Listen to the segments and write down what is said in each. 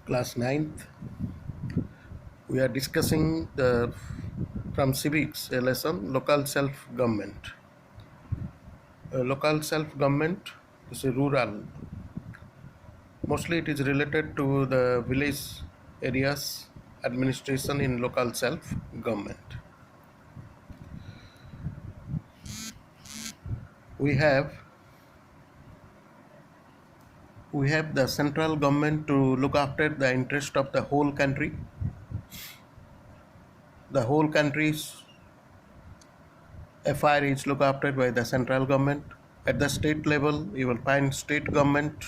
Class ninth. We are discussing from Civics a lesson, local self-government. Local self-government is a rural. Mostly it is related to the village areas administration in local self-government. We have the central government to look after the interest of the whole country. The whole country's affair is looked after by the central government. At the state level, you will find state government,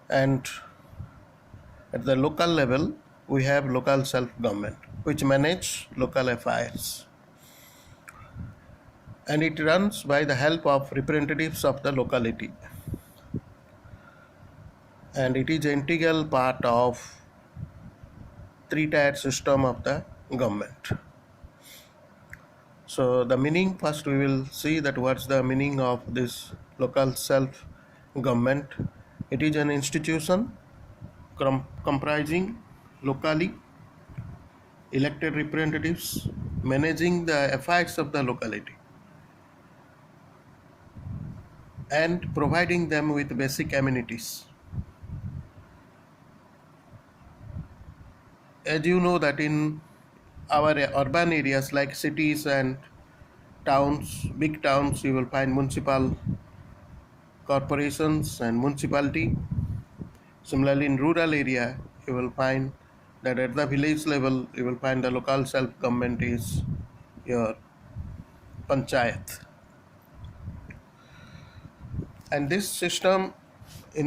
and at the local level, we have local self-government, which manage local affairs. And it runs by the help of representatives of the locality. And it is an integral part of three-tier system of the government. So the meaning, first we will see that what's the meaning of this local self-government. It is an institution comprising locally elected representatives managing the affairs of the locality and providing them with basic amenities. As you know that in our urban areas like cities and towns, big towns, you will find municipal corporations and municipality. Similarly, in rural area, you will find that at the village level, you will find the local self-government is your Panchayat. And in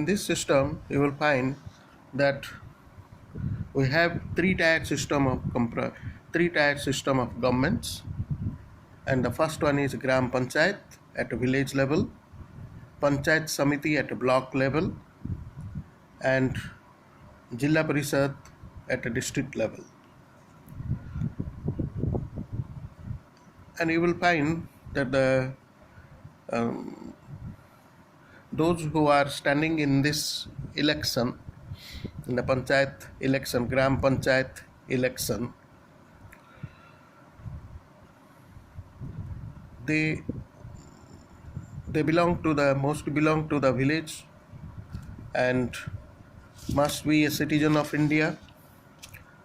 this system, you will find that we have three-tier system of governments, and the first one is Gram Panchayat at a village level, Panchayat Samiti at a block level, and Jilla Parishad at a district level. And you will find that those who are standing in this election, in the Panchayat election, Gram Panchayat election, they belong to the village and must be a citizen of India.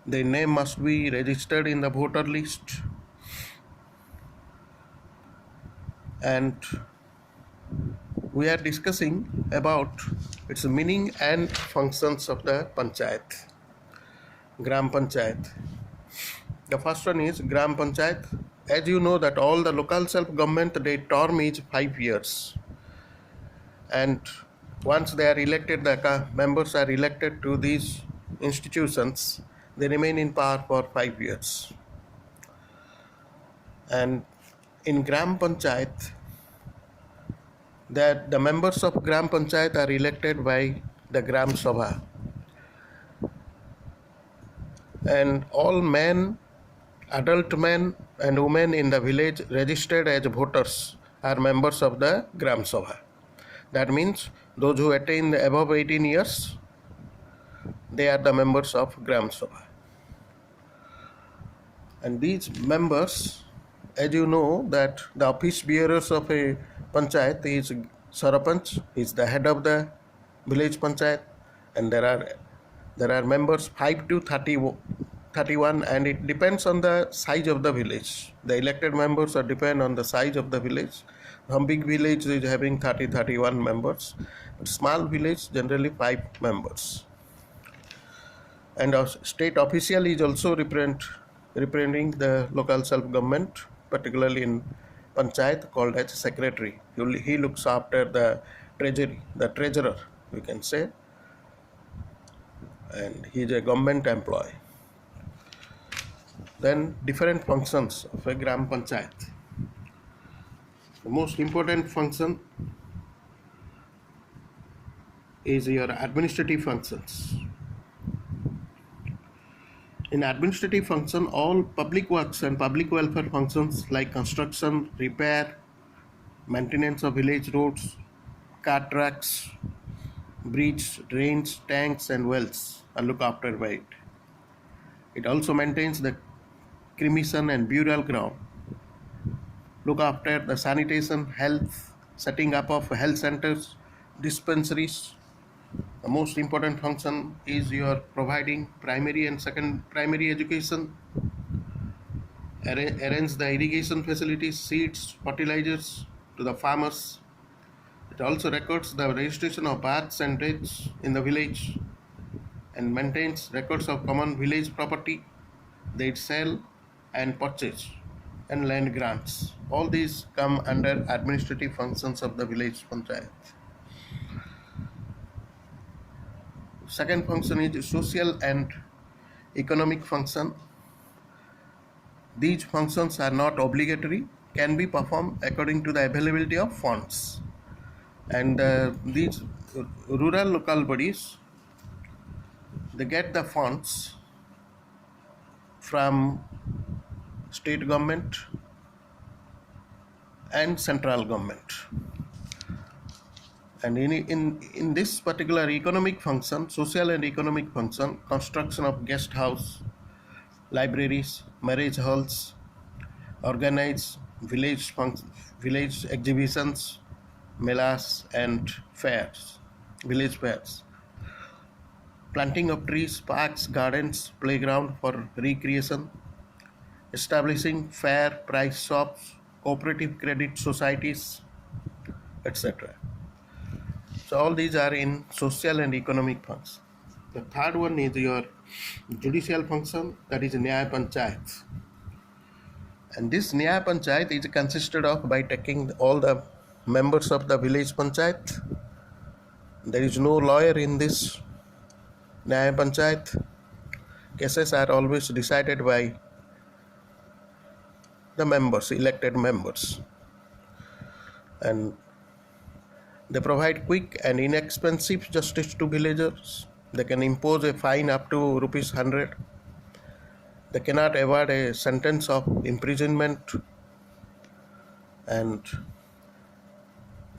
Their name must be registered in the voter list, and we are discussing about its meaning and functions of the Panchayat, Gram Panchayat. The first one is Gram Panchayat. As you know that all the local self-government, their term is 5 years. And once they are elected, the members are elected to these institutions, they remain in power for 5 years. And in Gram Panchayat, that the members of Gram Panchayat are elected by the Gram Sabha. And all men, adult men and women in the village registered as voters are members of the Gram Sabha. That means those who attain above 18 years, they are the members of Gram Sabha. And these members, as you know, that the office bearers of a Panchayat is Sarpanch, is the head of the village Panchayat, and there are members 5 to 31, and it depends on the size of the village. The elected members are depend on the size of the village. Some big village is having 31 members, but small village generally 5 members. And our state official is also representing the local self-government, particularly in Panchayat, called as secretary. He looks after the treasury, the treasurer, we can say, and he is a government employee. Then different functions of a Gram Panchayat. The most important function is your administrative functions. In administrative function, all public works and public welfare functions like construction, repair, maintenance of village roads, car tracks, Bridges, drains, tanks, and wells are looked after by it. It also maintains the cremation and burial ground, look after the sanitation, health, setting up of health centers, dispensaries. The most important function is your providing primary and second primary education, arrange the irrigation facilities, seeds, fertilizers to the farmers. It also records the registration of births and deaths in the village and maintains records of common village property, they sell and purchase, and land grants. All these come under administrative functions of the village panchayat. Second function is social and economic function. These functions are not obligatory, can be performed according to the availability of funds. And these rural local bodies, they get the funds from state government and central government. And in this particular economic function, social and economic function, construction of guest house, libraries, marriage halls, organize village exhibitions, melas and fairs, village fairs, planting of trees, parks, gardens, playground for recreation, establishing fair price shops, cooperative credit societies, etc. So all these are in social and economic functions. The third one is your judicial function, that is Nyaya Panchayat. And this Nyaya Panchayat is consisted of by taking all the members of the village panchayat. There is no lawyer in this Nyaya Panchayat. Cases are always decided by the members, elected members. And they provide quick and inexpensive justice to villagers. They can impose a fine up to ₹100. They cannot award a sentence of imprisonment, and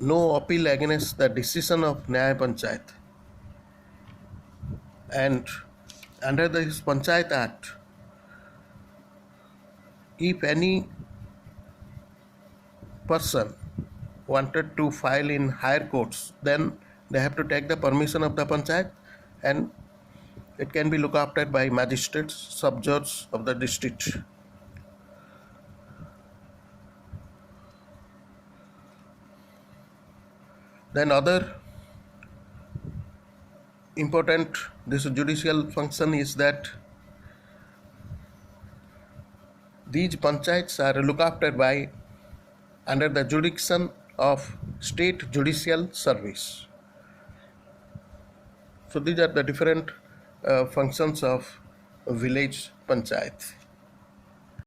no appeal against the decision of Nyaya Panchayat. And under this Panchayat Act, if any person wanted to file in higher courts, then they have to take the permission of the Panchayat, and it can be looked after by magistrates, sub-judges of the district. Then other important this judicial function is that these panchayats are looked after by under the jurisdiction of state judicial service. So these are the different functions of village panchayat.